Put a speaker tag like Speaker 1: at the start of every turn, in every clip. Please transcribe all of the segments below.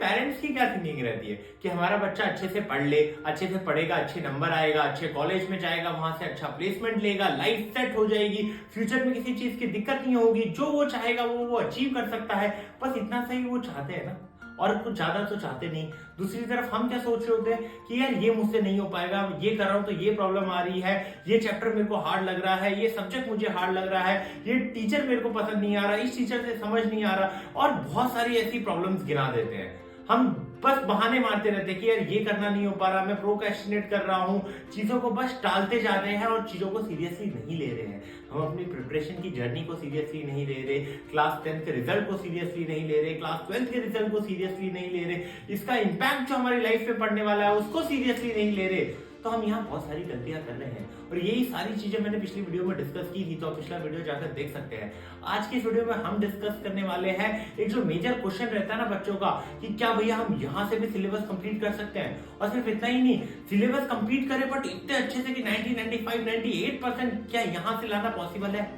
Speaker 1: Parents की क्या thinking रहती है कि हमारा बच्चा अच्छे से पढ़ ले, अच्छे से पढ़ेगा, अच्छे नंबर आएगा, अच्छे कॉलेज में जाएगा, वहां से अच्छा प्लेसमेंट लेगा, लाइफ सेट हो जाएगी, फ्यूचर में किसी चीज की दिक्कत नहीं होगी, जो वो चाहेगा वो अचीव कर सकता है। बस इतना सही वो चाहते हैं ना, और कुछ ज्यादा तो चाहते नहीं। दूसरी तरफ हम क्या सोच रहे होते हैं कि यार ये मुझसे नहीं हो पाएगा, ये कर रहा हूं तो ये प्रॉब्लम आ रही है, ये चैप्टर मेरे को हार्ड लग रहा है, ये सब्जेक्ट मुझे हार्ड लग रहा है, ये टीचर मेरे को पसंद नहीं आ रहा, इस टीचर से समझ नहीं आ रहा, और बहुत सारी ऐसी प्रॉब्लम्स गिना देते हैं। हम बस बहाने मारते रहते हैं कि यार ये करना नहीं हो पा रहा, मैं प्रोक्रेस्टिनेट कर रहा हूं, चीजों को बस टालते जा रहे हैं और चीजों को सीरियसली नहीं ले रहे हैं। हम अपनी प्रिपरेशन की जर्नी को सीरियसली नहीं ले रहे, क्लास 10 के रिजल्ट को सीरियसली नहीं ले रहे, क्लास 12 के रिजल्ट को सीरियसली नहीं ले रहे, इसका इंपैक्ट जो हमारी लाइफ पे पड़ने वाला है उसको सीरियसली नहीं ले रहे। तो हम यहाँ बहुत सारी गलतियां कर रहे हैं, और यही सारी चीजें मैंने पिछली वीडियो में डिस्कस की थी, तो आप पिछला वीडियो जाकर देख सकते हैं। आज की इस वीडियो में हम डिस्कस करने वाले हैं एक जो मेजर क्वेश्चन रहता है ना बच्चों का, कि क्या भैया हम यहाँ से भी सिलेबस कंप्लीट कर सकते हैं। और सिर्फ इतना ही नहीं, सिलेबस कंप्लीट करें बट इतने अच्छे से कि 90, 95, 98% क्या यहाँ से लाना पॉसिबल है।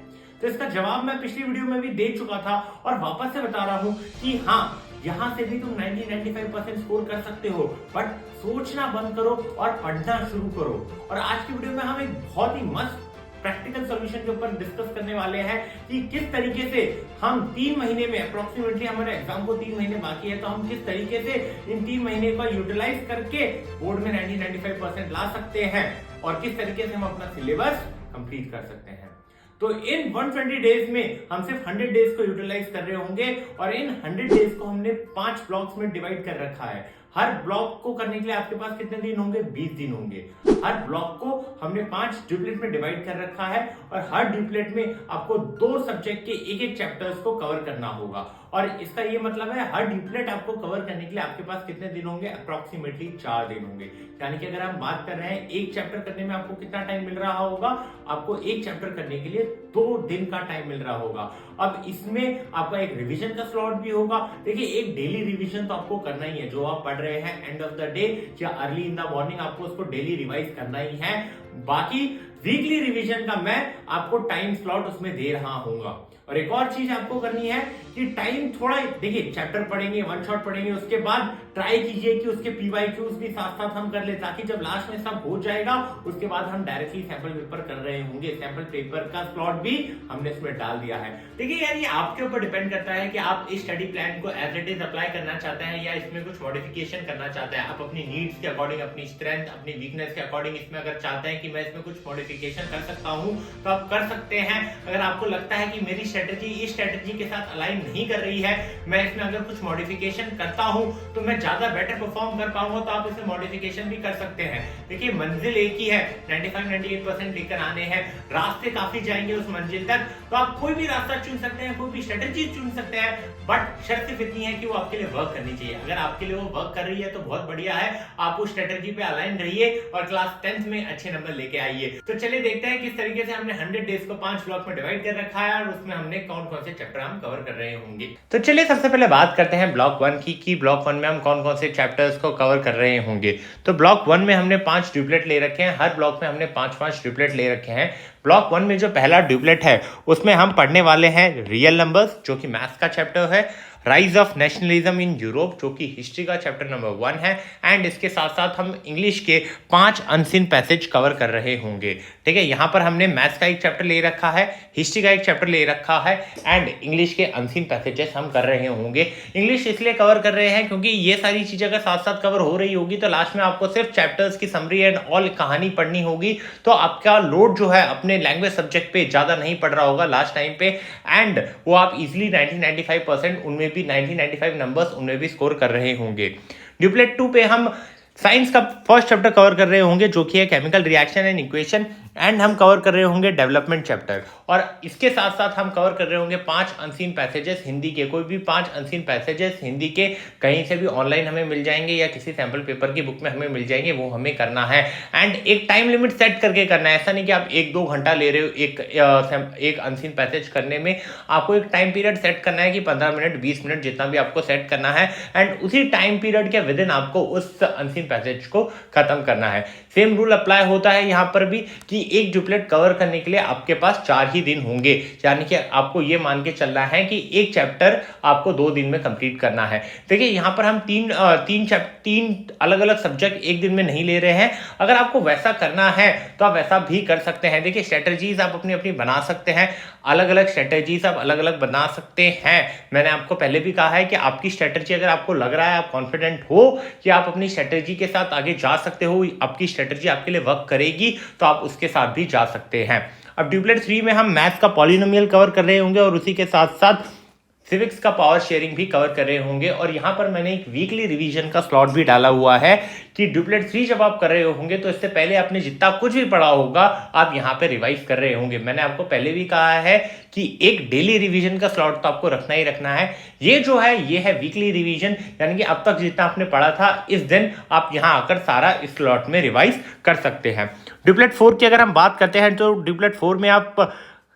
Speaker 1: तो इसका जवाब मैं पिछली वीडियो में भी दे चुका था, और वापस से बता रहा हूं कि हाँ, यहां से भी तुम 90-95% स्कोर कर सकते हो, बट सोचना बंद करो और पढ़ना शुरू करो। और आज की वीडियो में हम एक बहुत ही मस्त प्रैक्टिकल सॉल्यूशन के ऊपर डिस्कस करने वाले हैं कि किस तरीके से हम 3 महीने में, अप्रोक्सीमेटली हमारे एग्जाम को 3 महीने बाकी है, तो हम किस तरीके से इन 3 महीने का यूटिलाइज करके बोर्ड में 90-95% ला सकते हैं, और किस तरीके से हम अपना सिलेबस कंप्लीट कर सकते हैं। तो इन 120 डेज में हम सिर्फ 100 डेज को यूटिलाइज कर रहे होंगे, और इन 100 डेज को हमने 5 ब्लॉक्स में डिवाइड कर रखा है। हर ब्लॉक को करने के लिए आपके पास कितने दिन होंगे? 20 दिन होंगे। हर ब्लॉक को हमने 5 ड्यूप्लेट में डिवाइड कर रखा है, और हर ड्यूप्लेट में आपको 2 सब्जेक्ट के एक चैप्टर्स को कवर करना होगा। और इसका ये मतलब है हर ड्यूप्लेट आपको कवर करने के लिए आपके पास कितने दिन होंगे? अप्रोक्सीमेटली 4 दिन होंगे। यानी कि अगर हम बात कर रहे हैं एक चैप्टर करने में आपको कितना टाइम मिल रहा होगा? आपको एक चैप्टर करने के लिए 2 दिन का टाइम मिल रहा होगा। अब इसमें आपका एक रिवीजन का स्लॉट भी होगा। देखिए, एक डेली रिवीजन तो आपको करना ही है, जो आप पढ़ रहे हैं एंड ऑफ द डे या अर्ली इन द मॉर्निंग आपको उसको डेली रिवाइज करना ही है। बाकी वीकली रिवीजन का मैं आपको टाइम स्लॉट उसमें दे रहा हूंगा। और एक और चीज आपको करनी है कि टाइम थोड़ा, देखिए चैप्टर पढ़ेंगे, वन शॉट पढ़ेंगे, उसके बाद ट्राई कीजिए कि उसके PYQs भी साथ साथ हम कर ले, ताकि जब लास्ट में सब हो जाएगा उसके बाद हम डायरेक्टली सैंपल पेपर कर रहे होंगे। सैंपल पेपर का स्लॉट भी हमने इसमें डाल दिया है। देखिए यार, ये आपके ऊपर डिपेंड करता है कि आप इस स्टडी प्लान को एज इट इज अप्लाई करना चाहते हैं या इसमें कुछ मॉडिफिकेशन करना चाहते हैं। आप अपनी नीड्स के अकॉर्डिंग, अपनी स्ट्रेंथ, अपनी वीकनेस के अकॉर्डिंग इसमें अगर चाहते हैं कि मैं इसमें कुछ मॉडिफिकेशन कर सकता हूं तो आप कर सकते हैं। अगर आपको लगता है कि मेरी स्ट्रेटजी इस स्ट्रेटजी के साथ अलाइन नहीं कर रही है, मैं इसमें अगर कुछ मॉडिफिकेशन करता हूं तो मैं ज्यादा बेटर परफॉर्म कर पाऊंगा, तो आप इसमें मॉडिफिकेशन भी कर सकते हैं। देखिए, मंजिल एक ही है, 95-98% लेकर आने हैं, रास्ते काफी जाएंगे उस मंजिल तक, तो आप कोई भी रास्ता चुन सकते हैं, कोई भी स्ट्रेटजी चुन सकते हैं, बट शर्त सिर्फ इतनी है कि वो आपके लिए वर्क करनी चाहिए। अगर आपके लिए वो वर्क कर रही है तो बहुत बढ़िया है, आप उस स्ट्रेटजी पे अलाइन रहिए और क्लास 10th में अच्छे नंबर लेके आइए। तो चलिए देखते हैं किस तरीके से हमने 100 डेज को 5 ब्लॉक में डिवाइड कर रखा है, और उसमें हमने कौन कौन से चैप्टर हम कवर कर रहे होंगे। तो चलिए सबसे पहले बात करते हैं ब्लॉक 1 की, कि ब्लॉक 1 में हम कौन कौन से चैप्टर्स को कवर कर रहे होंगे। तो ब्लॉक 1 में हमने 5 ड्यूप्लेट ले रखे हैं, हर ब्लॉक में हमने 5-5 ड्यूप्लेट ले रखे हैं। ब्लॉक 1 में जो पहला ड्यूप्लेट है उसमें हम पढ़ने वाले हैं रियल नंबर्स, जो कि मैथ्स का चैप्टर है, rise of nationalism in Europe, जो कि हिस्ट्री का चैप्टर नंबर 1 है, एंड इसके साथ साथ हम इंग्लिश के 5 अनसीन पैसेज कवर कर रहे होंगे। ठीक है, यहाँ पर हमने मैथ्स का एक चैप्टर ले रखा है, हिस्ट्री का एक चैप्टर ले रखा है, एंड इंग्लिश के अनसीन पैसेजेस हम कर रहे होंगे। इंग्लिश इसलिए कवर कर रहे हैं क्योंकि ये सारी चीजें अगर साथ साथ कवर हो रही होगी तो लास्ट में आपको सिर्फ चैप्टर्स की समरी एंड ऑल कहानी पढ़नी होगी, तो आपका लोड जो है अपने लैंग्वेज सब्जेक्ट पे ज्यादा नहीं पड़ रहा होगा लास्ट टाइम पे, एंड वो आप इजिली 90-95% उनमें भी 90-95 नंबर्स उनमें भी स्कोर कर रहे होंगे। ड्यूप्लेट 2 पे हम साइंस का फर्स्ट चैप्टर कवर कर रहे होंगे, जो कि है chemical reaction and equation, and हम कवर कर रहे होंगे डेवलपमेंट चैप्टर, और इसके साथ साथ हम कवर कर रहे होंगे 5 अनसीन पैसेजेस हिंदी के। कोई भी 5 अनसीन पैसेजेस हिंदी के कहीं से भी ऑनलाइन हमें मिल जाएंगे या किसी सैंपल पेपर की बुक में हमें मिल जाएंगे, वो हमें करना है, एंड एक टाइम लिमिट सेट करके करना है। ऐसा नहीं कि आप 1-2 घंटा ले रहे हो एक अनसीन पैसेज करने में, आपको एक टाइम पीरियड सेट करना है कि 15 मिनट 20 मिनट जितना भी आपको सेट करना है, एंड उसी टाइम पीरियड के विद इन आपको उस अनसीन अनसीन पैसेज को खत्म करना है। सेम रूल अप्लाई होता है यहाँ पर भी कि एक ड्यूपलेट कवर करने के लिए आपके पास 4 ही दिन होंगे, यानी कि आपको ये मान के चलना है कि एक चैप्टर आपको 2 दिन में कंप्लीट करना है। देखिए यहाँ पर हम तीन अलग अलग सब्जेक्ट एक दिन में नहीं ले रहे हैं। अगर आपको वैसा करना है तो आप वैसा भी कर सकते हैं। देखिए स्ट्रेटजीज आप अपनी अपनी बना सकते हैं, अलग अलग स्ट्रेटजीज आप अलग अलग बना सकते हैं। मैंने आपको पहले भी कहा है कि आपकी स्ट्रेटजी अगर आपको लग रहा है, आप कॉन्फिडेंट हो कि आप अपनी स्ट्रेटजी के साथ आगे जा सकते हो, आपकी स्ट्रेटजी आपके लिए वर्क करेगी, तो आप उसके साथ भी जा सकते हैं। अब ड्यूपलेट 3 में हम मैथ्स का पॉलिनोमियल कवर कर रहे होंगे और उसी के साथ साथ सिविक्स का पावर शेयरिंग भी कवर कर रहे होंगे। और यहाँ पर मैंने एक वीकली रिवीजन का स्लॉट भी डाला हुआ है कि ड्यूपलेट 3 जब आप कर रहे होंगे तो इससे पहले आपने जितना कुछ भी पढ़ा होगा आप यहाँ पे रिवाइज कर रहे होंगे। मैंने आपको पहले भी कहा है कि एक डेली रिवीजन का स्लॉट तो आपको रखना ही रखना है। ये जो है ये है वीकली रिवीजन, यानी कि अब तक जितना आपने पढ़ा था इस दिन आप यहाँ आकर सारा इस स्लॉट में रिवाइज कर सकते हैं। ड्यूपलेट 4 की अगर हम बात करते हैं तो ड्यूपलेट 4 में आप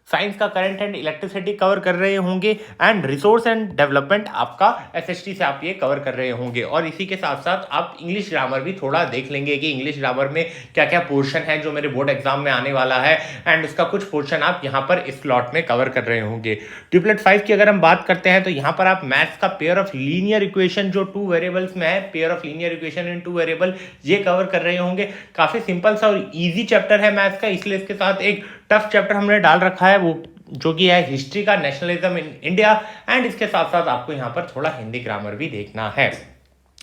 Speaker 1: साइंस का करंट एंड इलेक्ट्रिसिटी कवर कर रहे होंगे एंड रिसोर्स एंड डेवलपमेंट आपका एसएसटी से आप ये कवर कर रहे होंगे। और इसी के साथ साथ आप इंग्लिश ग्रामर भी थोड़ा देख लेंगे कि इंग्लिश ग्रामर में क्या क्या पोर्शन है जो मेरे बोर्ड एग्जाम में आने वाला है, एंड उसका कुछ पोर्शन आप यहाँ पर इस स्लॉट में कवर कर रहे होंगे। ड्यूपलेट 5 की अगर हम बात करते हैं तो यहाँ पर आप मैथ्स का पेयर ऑफ लीनियर इक्वेशन जो 2 वेरिएबल्स में है, pair of linear equation in 2 variable, ये कवर कर रहे होंगे। काफी सिंपल सा और ईजी चैप्टर है मैथ्स का, इसलिए इसके साथ एक टफ चैप्टर हमने डाल रखा है, वो जो कि है हिस्ट्री का, नेशनलिज्म इन इंडिया, एंड इसके साथ साथ आपको यहाँ पर थोड़ा हिंदी ग्रामर भी देखना है।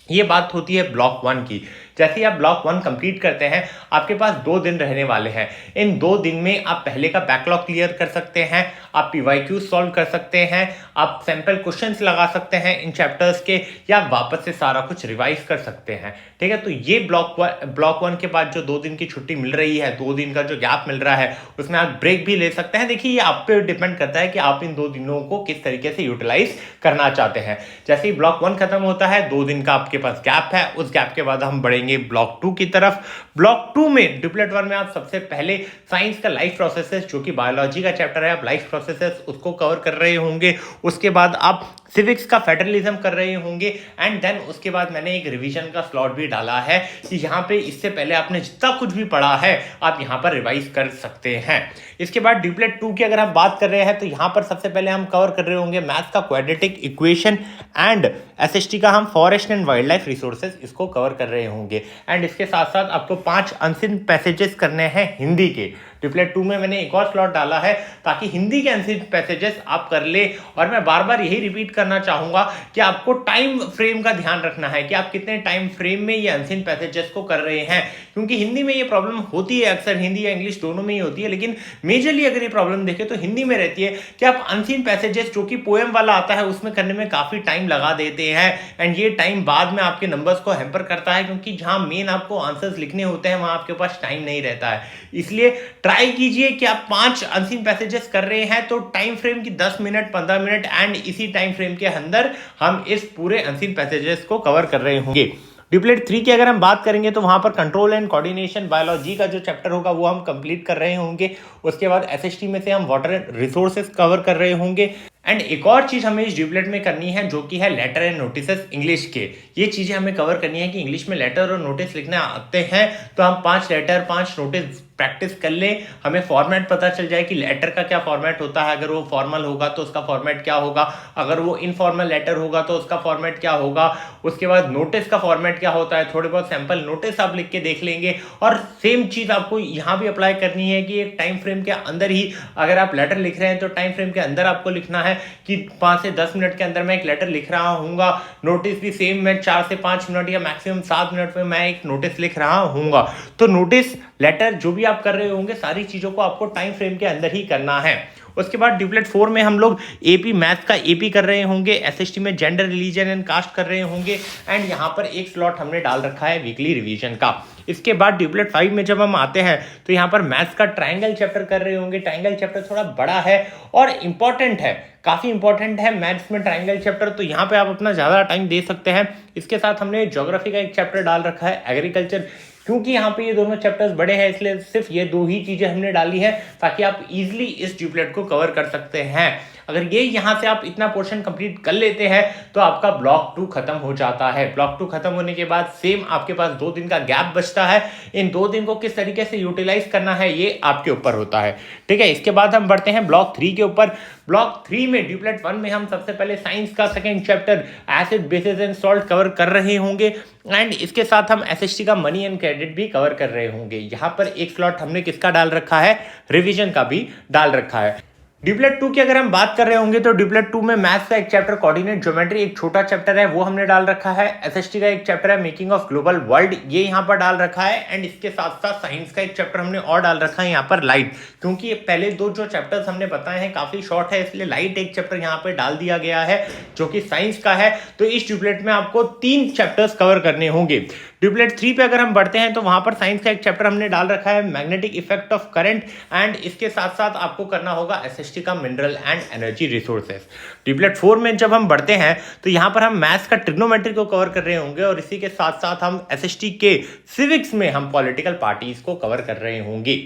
Speaker 1: ये बात होती है ब्लॉक 1 की। जैसे ही आप ब्लॉक 1 कंप्लीट करते हैं आपके पास 2 दिन रहने वाले हैं। इन 2 दिन में आप पहले का बैकलॉग क्लियर कर सकते हैं, आप पीवाईक्यू सॉल्व कर सकते हैं, आप सैंपल क्वेश्चंस लगा सकते हैं इन चैप्टर्स के, या वापस से सारा कुछ रिवाइज कर सकते हैं। ठीक है, तो ये ब्लॉक 1 के बाद जो 2 दिन की छुट्टी मिल रही है, 2 दिन का जो गैप मिल रहा है, उसमें आप ब्रेक भी ले सकते हैं। देखिए ये आप पे डिपेंड करता है कि आप इन 2 दिनों को किस तरीके से यूटिलाइज करना चाहते हैं। जैसे ही ब्लॉक 1 खत्म होता है, 2 दिन का आपके पास गैप है, उस गैप के बाद हम बढ़ेंगे ब्लॉक 2 की तरफ। ब्लॉक 2 में ड्यूपलेट 1 में आप सबसे पहले साइंस का लाइफ प्रोसेसेस, जो कि बायोलॉजी का चैप्टर है, आप लाइफ प्रोसेसेस उसको कवर कर रहे होंगे। उसके बाद आप सिविक्स का फेडरलिज्म कर रहे होंगे, एंड देन उसके बाद मैंने एक रिवीजन का स्लॉट भी डाला है कि यहाँ पे इससे पहले आपने जितना कुछ भी पढ़ा है आप यहाँ पर रिवाइज कर सकते हैं। इसके बाद ड्यूपलेट 2 की अगर हम बात कर रहे हैं तो यहाँ पर सबसे पहले हम कवर कर रहे होंगे मैथ्स का क्वाड्रेटिक इक्वेशन एंड एसएसटी का हम forest and wild life resources इसको कवर कर रहे होंगे। एंड इसके साथ साथ आपको 5 अनसीन पैसेजेस करने हैं हिंदी के। ड्यूपलेट 2 में मैंने एक और स्लॉट डाला है ताकि हिंदी के अनसीन पैसेजेस आप कर ले। और मैं बार बार यही रिपीट करना चाहूंगा कि आपको टाइम फ्रेम का ध्यान रखना है कि आप कितने टाइम फ्रेम में ये अनसीन पैसेजेस को कर रहे हैं, क्योंकि हिंदी में ये प्रॉब्लम होती है अक्सर, हिंदी या इंग्लिश दोनों में ही होती है, लेकिन मेजरली अगर ये प्रॉब्लम देखें तो हिंदी में रहती है कि आप अनसीन पैसेजेस जो कि पोएम वाला आता है उसमें करने में काफी टाइम लगा देते हैं, एंड ये टाइम बाद में आपके नंबर्स को हैम्पर करता है, क्योंकि जहां मेन आपको आंसर्स लिखने होते हैं वहां आपके पास टाइम नहीं रहता है। इसलिए ट्राई कीजिए कि आप 5 अनसीन पैसेजेस कर रहे हैं तो टाइम फ्रेम की 10 मिनट 15 मिनट, एंड इसी टाइम फ्रेम के अंदर हम इस पूरे अनसीन पैसेजेस को कवर कर रहे होंगे। ड्यूपलेट 3 की अगर हम बात करेंगे तो वहां पर कंट्रोल एंड कोऑर्डिनेशन बायोलॉजी का जो चैप्टर होगा वो हम कंप्लीट कर रहे होंगे। उसके बाद एसएसटी में से हम वाटर रिसोर्सेज कवर कर रहे होंगे। एंड एक और चीज हमें इस ड्यूपलेट में करनी है जो कि है लेटर एंड नोटिसेस इंग्लिश के। ये चीजें हमें कवर करनी है कि इंग्लिश में लेटर और नोटिस लिखने आते हैं तो हम 5 लेटर 5 नोटिस प्रैक्टिस कर ले, हमें फॉर्मेट पता चल जाए कि लेटर का क्या फॉर्मेट होता है, अगर वो फॉर्मल होगा तो उसका फॉर्मेट क्या होगा, अगर वो इनफॉर्मल लेटर होगा तो उसका फॉर्मेट क्या होगा, उसके बाद नोटिस का फॉर्मेट क्या होता है, थोड़े बहुत सैंपल नोटिस आप लिख के देख लेंगे। और सेम चीज आपको यहाँ भी अप्लाई करनी है कि एक टाइम फ्रेम के अंदर ही, अगर आप लेटर लिख रहे हैं तो टाइम फ्रेम के अंदर आपको लिखना है कि 5 से 10 मिनट के अंदर मैं एक लेटर लिख रहा हूँगा। नोटिस भी सेम, मैं 4 से 5 मिनट या मैक्सिमम 7 मिनट में मैं एक नोटिस लिख रहा हूँगा। तो नोटिस लेटर जो भी आप कर रहे होंगे सारी चीजों को आपको टाइम फ्रेम के अंदर ही करना है। उसके बाद ड्यूपलेट 4 में हम लोग एपी मैथ का एपी कर रहे होंगे, एसएसटी में जेंडर रिलीजन एंड कास्ट कर रहे होंगे, एंड यहाँ पर एक स्लॉट हमने डाल रखा है वीकली रिवीजन का। इसके बाद ड्यूपलेट 5 में जब हम आते हैं तो यहाँ पर मैथ्स का ट्रायंगल चैप्टर कर रहे होंगे। ट्रायंगल चैप्टर थोड़ा बड़ा है और इंपॉर्टेंट है, काफी इंपॉर्टेंट है मैथ्स में ट्रायंगल चैप्टर, तो यहाँ पे आप अपना ज्यादा टाइम दे सकते हैं। इसके साथ हमने ज्योग्राफी का एक चैप्टर डाल रखा है एग्रीकल्चर। क्योंकि यहाँ पे ये दोनों चैप्टर्स बड़े हैं इसलिए सिर्फ ये 2 ही चीजें हमने डाली है ताकि आप इजीली इस ड्यूपलेट को कवर कर सकते हैं। अगर ये यहाँ से आप इतना पोर्शन कंप्लीट कर लेते हैं तो आपका ब्लॉक 2 खत्म हो जाता है। ब्लॉक 2 खत्म होने के बाद सेम आपके पास 2 दिन का गैप बचता है। इन 2 दिन को किस तरीके से यूटिलाइज करना है ये आपके ऊपर होता है, ठीक है। इसके बाद हम बढ़ते हैं ब्लॉक 3 के ऊपर। ब्लॉक 3 में ड्यूप्लेट 1 में हम सबसे पहले साइंस का second chapter acid basis and salt cover कर रहे होंगे एंड इसके साथ हम एसएसटी का मनी एंड क्रेडिट भी कवर कर रहे होंगे। यहाँ पर एक स्लॉट हमने किसका डाल रखा है, रिवीजन का भी डाल रखा है। ड्यूप्लेट 2 की अगर हम बात कर रहे होंगे तो ड्यूप्लेट 2 में मैथ्स का एक चैप्टर कोऑर्डिनेट ज्योमेट्री एक छोटा चैप्टर है वो हमने डाल रखा है। एसएसटी का एक चैप्टर है मेकिंग ऑफ ग्लोबल वर्ल्ड, ये यहाँ पर डाल रखा है एंड इसके साथ साथ साइंस का एक चैप्टर हमने और डाल रखा है यहाँ पर लाइट, क्योंकि पहले 2 जो चैप्टर्स हमने बताए हैं काफी शॉर्ट है इसलिए लाइट एक चैप्टर यहाँ पर डाल दिया गया है जो कि साइंस का है। तो इस ड्यूप्लेट में आपको 3 चैप्टर्स कवर करने होंगे। ड्यूप्लेट 3 पे अगर हम बढ़ते हैं तो वहां पर साइंस का एक चैप्टर हमने डाल रखा है magnetic effect of current and इसके साथ साथ आपको करना होगा एसएसटी का mineral and energy resources. Duplet 4 में जब हम बढ़ते हैं तो यहां पर हम मैथ्स का ट्रिग्नोमेट्री को कवर कर रहे होंगे और इसी के साथ साथ हम एसएसटी के सिविक्स में हम पॉलिटिकल पार्टीज को कवर कर रहे होंगे।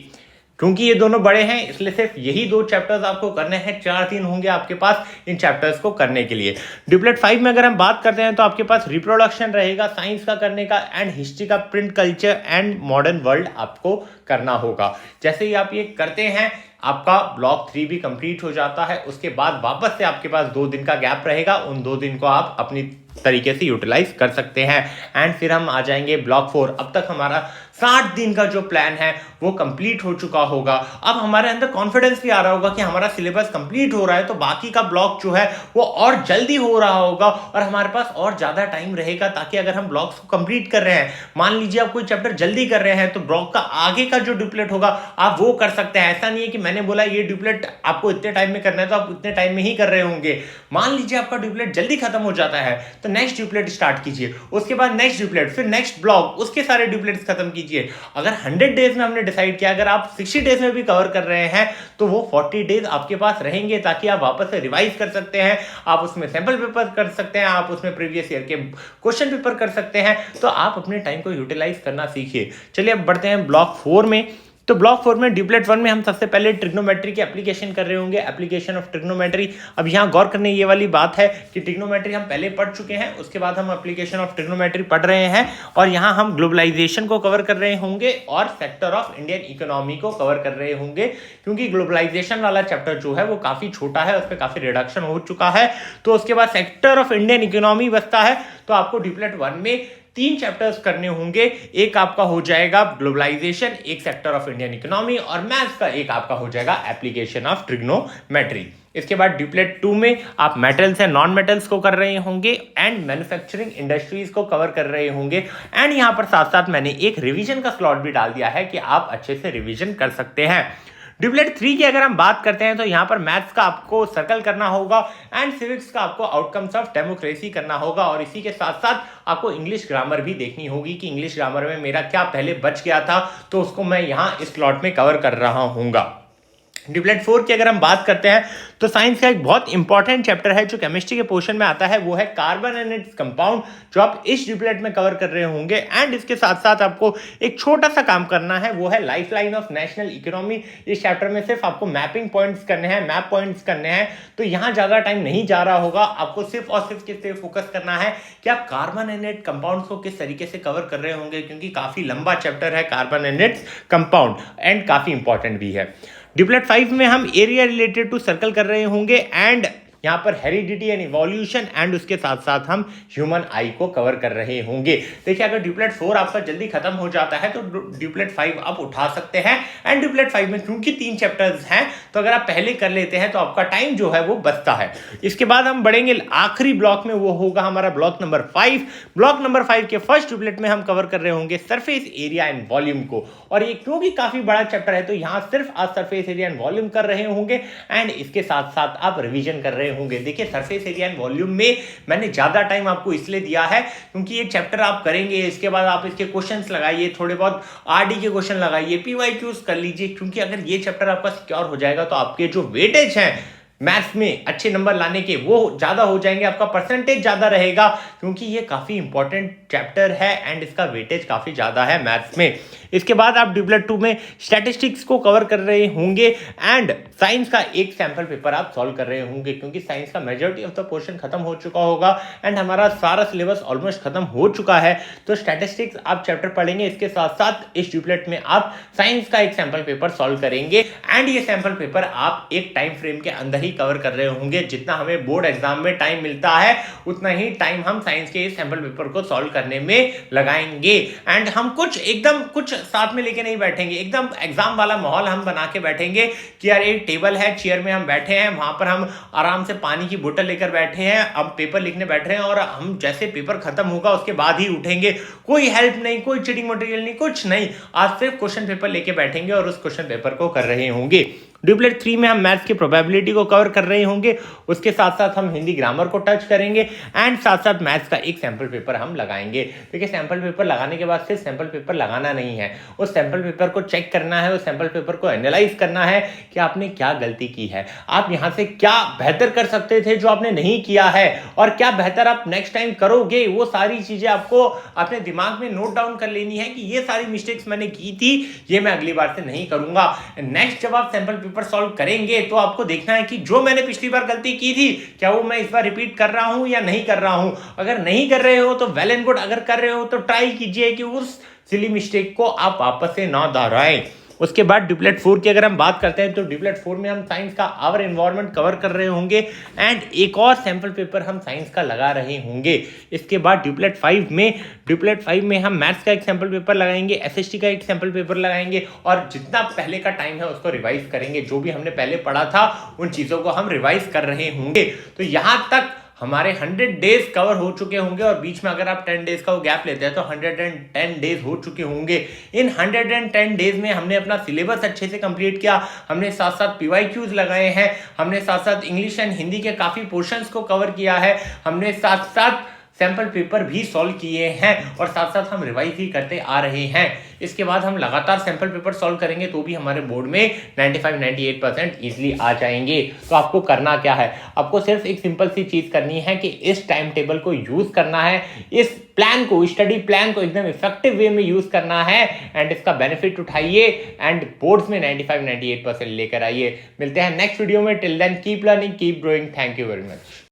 Speaker 1: क्योंकि ये दोनों बड़े हैं इसलिए सिर्फ यही 2 चैप्टर्स आपको करने हैं, 4 दिन होंगे आपके पास इन चैप्टर्स को करने के लिए। ड्यूप्लेट 5 में अगर हम बात करते हैं तो आपके पास रिप्रोडक्शन रहेगा साइंस का करने का एंड हिस्ट्री का print culture and modern world आपको करना होगा। जैसे ही आप ये करते हैं आपका ब्लॉक 3 भी कंप्लीट हो जाता है। उसके बाद वापस से आपके पास 2 दिन का गैप रहेगा, उन 2 दिन को आप अपनी तरीके से यूटिलाइज कर सकते हैं एंड फिर हम आ जाएंगे ब्लॉक 4। अब तक हमारा 60 दिन का जो प्लान है वो कंप्लीट हो चुका होगा। अब हमारे अंदर कॉन्फिडेंस भी आ रहा होगा कि हमारा सिलेबस कंप्लीट हो रहा है तो बाकी का ब्लॉक जो है वो और जल्दी हो रहा होगा और हमारे पास और ज्यादा टाइम रहेगा, ताकि अगर हम ब्लॉक्स को कंप्लीट कर रहे हैं, मान लीजिए आप कोई चैप्टर जल्दी कर रहे हैं तो ब्लॉक का आगे का जो ड्यूप्लेट होगा आप वो कर सकते हैं। ऐसा नहीं है कि मैंने बोला ये ड्यूप्लेट आपको इतने टाइम में करना है तो आप इतने टाइम में ही कर रहे होंगे। मान लीजिए आपका ड्यूप्लेट जल्दी खत्म हो जाता है तो नेक्स्ट ड्यूप्लेट स्टार्ट कीजिए, उसके बाद नेक्स्ट ड्यूप्लेट, फिर नेक्स्ट ब्लॉक, उसके सारे ड्यूप्लेट्स खत्म कीजिए। अगर 100 डेज में हमने डिसाइड किया अगर आप 60 डेज में भी कवर कर रहे हैं तो वो 40 डेज आपके पास रहेंगे, ताकि आप वापस से रिवाइज कर सकते हैं, आप उसमें सैंपल पेपर कर सकते हैं, आप उसमें प्रीवियस ईयर के क्वेश्चन पेपर कर सकते हैं। तो आप अपने टाइम को यूटिलाइज करना सीखिए। चलिए अब बढ़ते हैं ब्लॉक 4 में। तो ब्लॉक 4 में ड्यूप्लेट 1 में हम सबसे पहले ट्रिग्नोमेट्री की एप्लीकेशन कर रहे होंगे, एप्लीकेशन ऑफ ट्रिग्नोमेट्री। अब यहाँ गौर करने ये वाली बात है कि ट्रिग्नोमेट्री हम पहले पढ़ चुके हैं, उसके बाद हम एप्लीकेशन ऑफ ट्रिग्नोमेट्री पढ़ रहे हैं और यहाँ हम ग्लोबलाइजेशन को कवर कर रहे होंगे और सेक्टर ऑफ इंडियन इकोनॉमी को कवर कर रहे होंगे, क्योंकि ग्लोबलाइजेशन वाला चैप्टर जो है वो काफी छोटा है, उस पर काफी रिडक्शन हो चुका है। तो उसके बाद सेक्टर ऑफ इंडियन इकोनॉमी बचता है। तो आपको ड्यूप्लेट 1 में 3 चैप्टर्स करने होंगे, एक आपका हो जाएगा ग्लोबलाइजेशन, एक सेक्टर ऑफ इंडियन इकोनॉमी और मैथ्स का एक आपका हो जाएगा एप्लीकेशन ऑफ ट्रिग्नोमेट्री। इसके बाद ड्यूप्लेट 2 में आप मेटल्स एंड नॉन मेटल्स को कर रहे होंगे एंड मैन्युफैक्चरिंग इंडस्ट्रीज को कवर कर रहे होंगे एंड यहाँ पर साथ साथ मैंने एक रिवीजन का स्लॉट भी डाल दिया है कि आप अच्छे से रिवीजन कर सकते हैं। ड्यूप्लेट 3 की अगर हम बात करते हैं तो यहाँ पर मैथ्स का आपको सर्कल करना होगा एंड सिविक्स का आपको आउटकम्स ऑफ डेमोक्रेसी करना होगा और इसी के साथ साथ आपको इंग्लिश ग्रामर भी देखनी होगी कि इंग्लिश ग्रामर में मेरा क्या पहले बच गया था, तो उसको मैं यहाँ इस स्लॉट में कवर कर रहा हूँगा। ड्यूप्लेट 4 की अगर हम बात करते हैं तो साइंस का एक बहुत इंपॉर्टेंट चैप्टर है जो केमिस्ट्री के पोर्शन में आता है, वो है कार्बन एंड इट्स कंपाउंड, जो आप इस ड्यूप्लेट में कवर कर रहे होंगे एंड इसके साथ साथ आपको एक छोटा सा काम करना है, वो है लाइफलाइन ऑफ नेशनल इकोनॉमी। इस चैप्टर में सिर्फ आपको मैपिंग पॉइंट्स करने हैं, मैप पॉइंट्स करने हैं, तो यहाँ ज्यादा टाइम नहीं जा रहा होगा। आपको सिर्फ और सिर्फ किस पे फोकस करना है कि आप कार्बन एंड इट्स कंपाउंड्स को किस तरीके से कवर कर रहे होंगे, क्योंकि काफी लंबा चैप्टर है carbon and its compound and काफी इंपॉर्टेंट भी है। ड्यूप्लेट 5 में हम एरिया रिलेटेड टू सर्कल कर रहे होंगे एंड यहाँ पर हेरिडिटी एंड इवोल्यूशन एंड उसके साथ साथ हम ह्यूमन आई को कवर कर रहे होंगे। देखिए अगर ड्यूप्लेट 4 आपका जल्दी खत्म हो जाता है तो ड्यूप्लेट 5 आप उठा सकते हैं एंड ड्यूप्लेट 5 में क्योंकि 3 चैप्टर्स हैं तो अगर आप पहले कर लेते हैं तो आपका टाइम जो है वो बचता है। इसके बाद हम बढ़ेंगे आखिरी ब्लॉक में, वो होगा हमारा ब्लॉक नंबर 5। ब्लॉक नंबर 5 के फर्स्ट ड्यूप्लेट में हम कवर कर रहे होंगे सरफेस एरिया एंड वॉल्यूम को, और ये क्योंकि काफी बड़ा चैप्टर है तो यहाँ सिर्फ आप सरफेस एरिया एंड वॉल्यूम कर रहे होंगे एंड इसके साथ साथ आप रिविजन कर रहे होंगे। देखिए सरफेस एरिया एंड वॉल्यूम में मैंने ज्यादा टाइम आपको इसलिए दिया है क्योंकि ये चैप्टर आप करेंगे, इसके बाद आप इसके क्वेश्चंस लगाइए, थोड़े बहुत आरडी के क्वेश्चन लगाइए, पीवाईक्यूज कर लीजिए, क्योंकि अगर ये चैप्टर आपका सिक्योर हो जाएगा तो आपके जो वेटेज हैं मैथ्स में अच्छे नंबर लाने के वो ज़्यादा हो जाएंगे, आपका परसेंटेज ज़्यादा रहेगा, क्योंकि ये काफ़ी इंपॉर्टेंट चैप्टर है एंड इसका वेटेज काफ़ी ज़्यादा है मैथ्स में। इसके बाद आप ड्यूबलेट 2 में स्टैटिस्टिक्स को कवर कर रहे होंगे एंड साइंस का एक सैम्पल पेपर आप सॉल्व कर रहे होंगे, क्योंकि साइंस का मेजॉरिटी ऑफ द पोर्शन खत्म हो चुका होगा एंड हमारा सारा सिलेबस ऑलमोस्ट खत्म हो चुका है। तो स्टैटिस्टिक्स आप चैप्टर पढ़ेंगे, इसके साथ साथ इस ड्यूबलेट में आप साइंस का एक सैम्पल पेपर सॉल्व करेंगे एंड ये सैम्पल पेपर आप एक टाइम फ्रेम के अंदर ही कवर कर रहे होंगे। जितना हमें बोर्ड एग्जाम में टाइम मिलता है उतना ही टाइम हम साइंस के सैम्पल पेपर को सॉल्व करने में लगाएंगे एंड हम कुछ साथ में लेके नहीं बैठेंगे, एकदम एग्जाम वाला माहौल हम बना के बैठेंगे कि यार एक टेबल है, चेयर में हम बैठे हैं, वहां पर हम आराम से पानी की बोतल लेकर बैठे हैं, अब पेपर लिखने बैठ रहे हैं और हम जैसे पेपर खत्म होगा उसके बाद ही उठेंगे। कोई हेल्प नहीं, कोई चीटिंग मटेरियल नहीं, कुछ नहीं, आज सिर्फ क्वेश्चन पेपर लेके बैठेंगे और उस क्वेश्चन पेपर को कर रहे होंगे। ड्यूबलेट 3 में हम मैथ्स की प्रोबेबिलिटी को कवर कर रहे होंगे, उसके साथ साथ हम हिंदी ग्रामर को टच करेंगे एंड साथ साथ मैथ्स का एक सैंपल पेपर हम लगाएंगे। देखिए सैंपल पेपर लगाने के बाद सिर्फ सैंपल पेपर लगाना नहीं है, उस सैंपल पेपर को चेक करना है, उस सैंपल पेपर को एनालाइज करना है कि आपने क्या गलती की है, आप यहाँ से क्या बेहतर कर सकते थे जो आपने नहीं किया है और क्या बेहतर आप नेक्स्ट टाइम करोगे। वो सारी चीजें आपको अपने दिमाग में नोट डाउन कर लेनी है कि ये सारी मिस्टेक्स मैंने की थी, ये मैं अगली बार से नहीं करूंगा। नेक्स्ट जब आप सैंपल पेपर सॉल्व करेंगे तो आपको देखना है कि जो मैंने पिछली बार गलती की थी क्या वो मैं इस बार रिपीट कर रहा हूं या नहीं कर रहा हूं। अगर नहीं कर रहे हो तो वेल एंड गुड, अगर कर रहे हो तो ट्राई कीजिए कि उस सिली मिस्टेक को आप वापस से ना दोहराएं। उसके बाद ड्यूबलेट 4 की अगर हम बात करते हैं तो ड्यूबलेट 4 में हम साइंस का आवर एनवायरनमेंट कवर कर रहे होंगे एंड एक और सैंपल पेपर हम साइंस का लगा रहे होंगे। इसके बाद ड्यूबलेट 5 में हम मैथ्स का एक सैंपल पेपर लगाएंगे, एसएसटी का एक सैंपल पेपर लगाएंगे और जितना पहले का टाइम है उसको रिवाइज करेंगे। जो भी हमने पहले पढ़ा था उन चीज़ों को हम रिवाइज कर रहे होंगे। तो यहाँ तक हमारे 100 डेज कवर हो चुके होंगे और बीच में अगर आप 10 डेज का वो गैप लेते हैं तो 110 डेज हो चुके होंगे। इन 110 डेज में हमने अपना सिलेबस अच्छे से कंप्लीट किया, हमने साथ साथ पीवाईक्यूज लगाए हैं, हमने साथ साथ इंग्लिश एंड हिंदी के काफ़ी पोर्शंस को कवर किया है, हमने साथ साथ सैंपल पेपर भी सॉल्व किए हैं और साथ साथ हम रिवाइज ही करते आ रहे हैं। इसके बाद हम लगातार सैंपल पेपर सॉल्व करेंगे तो भी हमारे बोर्ड में 95-98% इजीली आ जाएंगे। तो आपको करना क्या है, आपको सिर्फ एक सिंपल सी चीज करनी है कि इस टाइम टेबल को यूज करना है, इस प्लान को, स्टडी प्लान को एकदम इफेक्टिव वे में यूज करना है एंड इसका बेनिफिट उठाइए एंड बोर्ड्स में 95-98% लेकर आइए। मिलते हैं नेक्स्ट वीडियो में। Till then keep learning, keep growing. Thank you very much.